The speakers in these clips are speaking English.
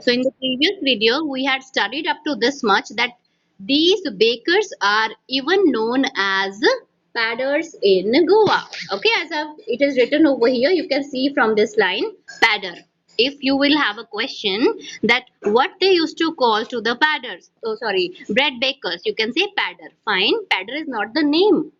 So in the previous video, we had studied up to this much that these bakers are even known as padders in Goa. Okay, it is written over here, you can see from this line, padder. If you will have a question that what they used to call to the padders, oh sorry, bread bakers, you can say padder. Fine, padder is not the name.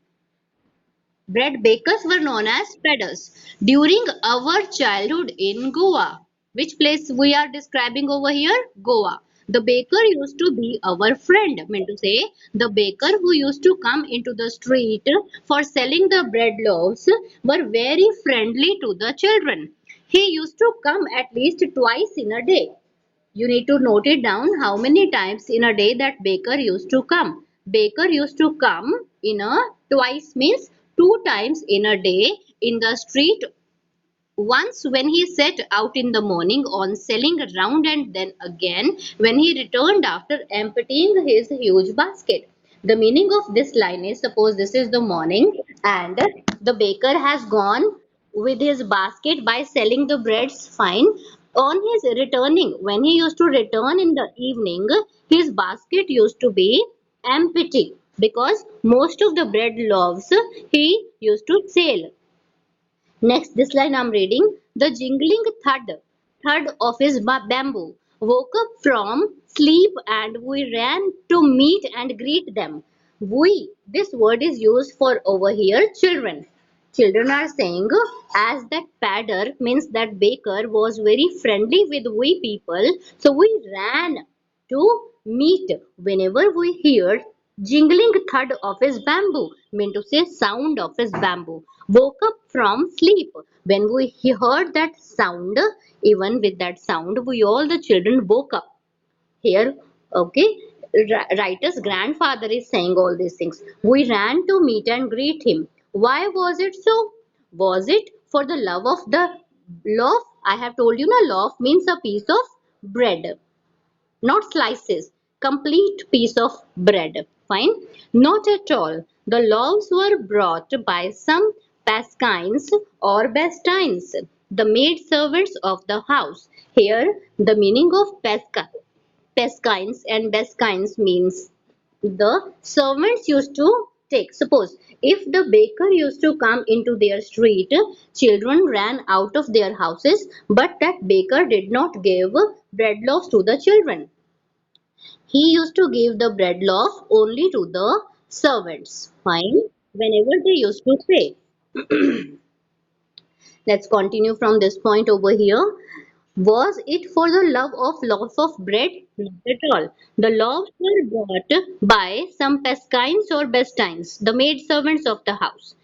Bread bakers were known as peddlers during our childhood in Goa. Which place we are describing over here? Goa. The baker used to be our friend. Mean to say, the baker who used to come into the street for selling the bread loaves were very friendly to the children. He used to come at least twice in a day. You need to note it down how many times in a day that baker used to come. Baker used to come in a twice means two times in a day in the street. Once when he set out in the morning on selling around, and then again when he returned after emptying his huge basket. The meaning of this line is, suppose this is the morning and the baker has gone with his basket by selling the breads, fine. On his returning, when he used to return in the evening, his basket used to be empty because most of the bread loaves he used to sell. Next, this line I'm reading. The jingling thud of his bamboo woke up from sleep, and we ran to meet and greet them. We, this word is used for over here children. Children are saying, as that padder means that baker was very friendly with we people, so we ran to meet whenever we heard jingling thud of his bamboo, mean to say sound of his bamboo. Woke up from sleep. When we heard that sound, even with that sound, we all the children woke up. Here, okay, writer's grandfather is saying all these things. We ran to meet and greet him. Why was it so? Was it for the love of the loaf? I have told you, na, loaf means a piece of bread, not slices, complete piece of bread. Fine, not at all. The loaves were brought by some pasquines or bastines, the maid servants of the house. Here the meaning of pasquines and bastines means the servants used to take. Suppose if the baker used to come into their street, children ran out of their houses, but that baker did not give bread loaves to the children. He used to give the bread loaf only to the servants. Fine. Whenever they used to say. Let's continue from this point over here. Was it for the love of loaf of bread? Not at all. The loaves were bought by some pasquines or bastines, the maid servants of the house.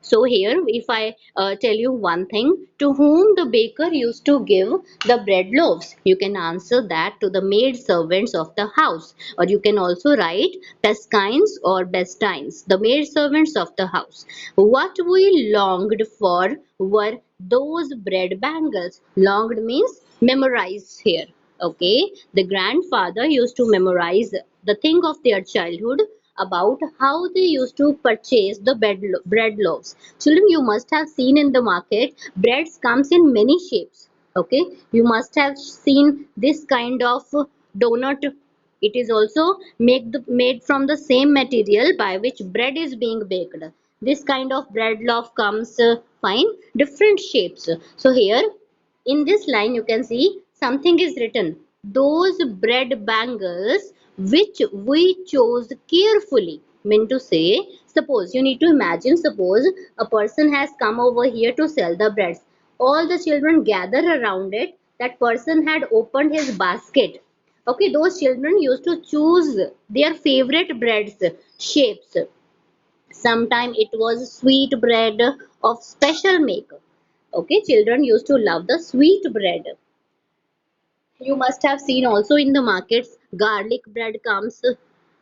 So here, if I tell you one thing, to whom the baker used to give the bread loaves, you can answer that to the maid servants of the house, or you can also write pasquines or bastines, the maid servants of the house. What we longed for were those bread bangles. Longed means memorized here. Okay, the grandfather used to memorize the thing of their childhood about how they used to purchase the bread loaves. Children, you must have seen in the market, breads comes in many shapes. Okay, you must have seen this kind of donut. It is also made from the same material by which bread is being baked. This kind of bread loaf comes fine, different shapes. So here in this line you can see something is written, those bread bangles which we chose carefully. Mean to say, suppose you need to imagine, suppose a person has come over here to sell the breads, all the children gather around it, that person had opened his basket. Okay, those children used to choose their favorite breads shapes. Sometime it was sweet bread of special make. Okay, children used to love the sweet bread. You must have seen also in the markets, garlic bread comes,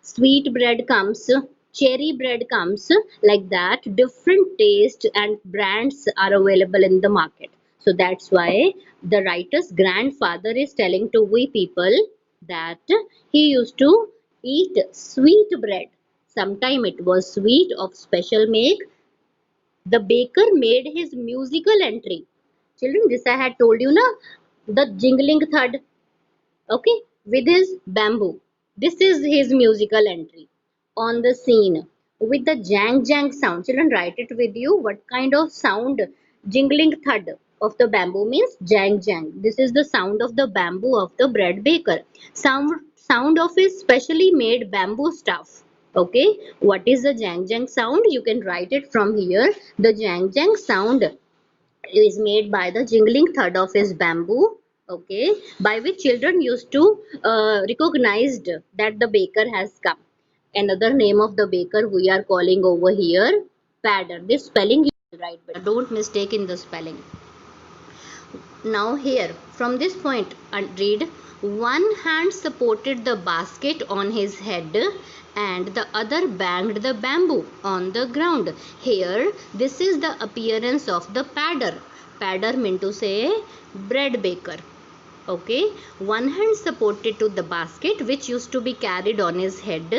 sweet bread comes, cherry bread comes, like that. Different taste and brands are available in the market. So that's why the writer's grandfather is telling to we people that he used to eat sweet bread. Sometime it was sweet of special make. The baker made his musical entry. Children, this I had told you, na, the jingling thud. okay, with his bamboo. This is his musical entry on the scene with the jang jang sound. Children, write it with you. What kind of sound? Jingling thud of the bamboo means jang jang. This is the sound of the bamboo of the bread baker. Sound of his specially made bamboo stuff. Okay, what is the jang jang sound? You can write it from here. The jang jang sound is made by the jingling thud of his bamboo, okay, by which children used to recognized that the baker has come. Another name of the baker we are calling over here padder. This spelling you will write better, don't mistake in the spelling. Now here, from this point, read, one hand supported the basket on his head and the other banged the bamboo on the ground. Here, this is the appearance of the padder. Padder mean to say bread baker. Okay, one hand supported to the basket which used to be carried on his head,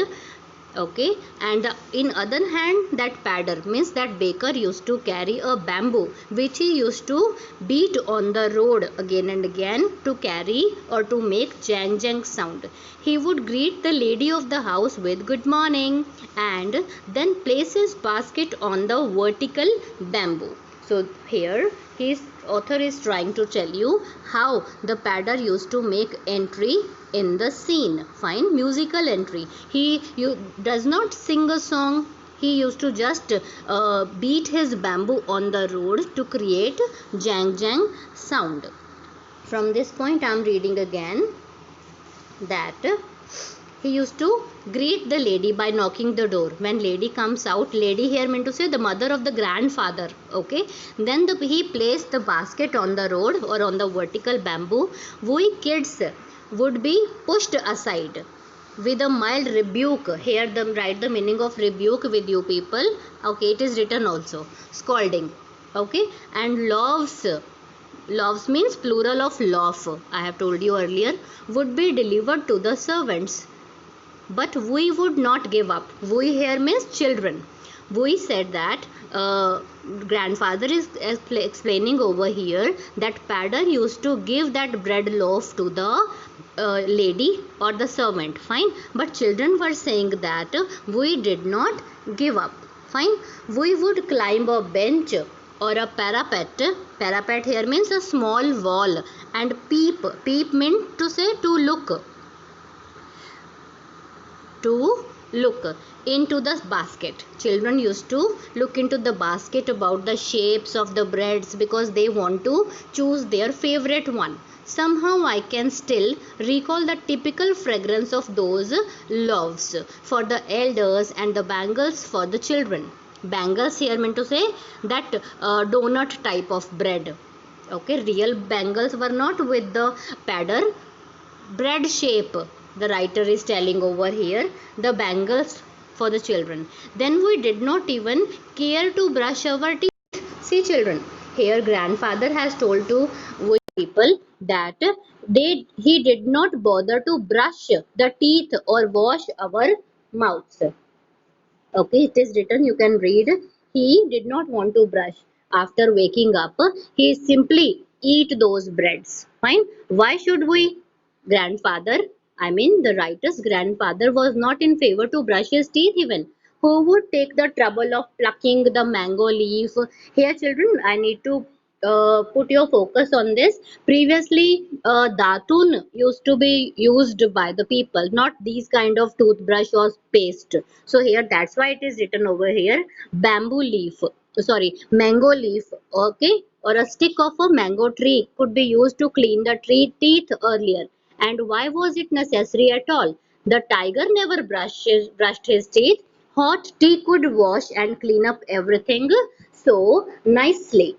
okay, and in other hand that padder means that baker used to carry a bamboo which he used to beat on the road again and again to carry or to make jang jang sound. He would greet the lady of the house with good morning and then place his basket on the vertical bamboo. So here his author is trying to tell you how the padder used to make entry in the scene. Fine, musical entry. He does not sing a song. He used to just beat his bamboo on the road to create jang jang sound. From this point I am reading again that he used to greet the lady by knocking the door. When lady comes out, lady here meant to say the mother of the grandfather, okay, then he placed the basket on the road or on the vertical bamboo. We kids would be pushed aside with a mild rebuke. Here them write the meaning of rebuke with you people, okay, it is written also, scolding, okay, and loaves means plural of loaf, I have told you earlier, would be delivered to the servants. But we would not give up. We here means children. We said that grandfather is explaining over here that padder used to give that bread loaf to the lady or the servant. Fine. But children were saying that we did not give up. Fine. We would climb a bench or a parapet. Parapet here means a small wall, and peep. Peep meant to say to look into the basket. Children used to look into the basket about the shapes of the breads because they want to choose their favorite one. Somehow I can still recall the typical fragrance of those loaves for the elders and the bangles for the children. Bangles here meant to say that donut type of bread. Okay, real bangles were not with the padder, bread shape the writer is telling over here, the bangles for the children. Then we did not even care to brush our teeth. See children, here grandfather has told to we people that he did not bother to brush the teeth or wash our mouths. Okay, it is written, you can read, he did not want to brush after waking up. He simply eat those breads. Fine, why should we? Grandfather, I mean the writer's grandfather, was not in favor to brush his teeth even. Who would take the trouble of plucking the mango leaf? Here children, I need to put your focus on this. Previously, datun used to be used by the people, not these kind of toothbrush or paste. So here, that's why it is written over here, bamboo leaf, sorry, mango leaf, okay, or a stick of a mango tree could be used to clean the tree teeth earlier. And why was it necessary at all? The tiger never brushed his teeth. Hot tea could wash and clean up everything so nicely.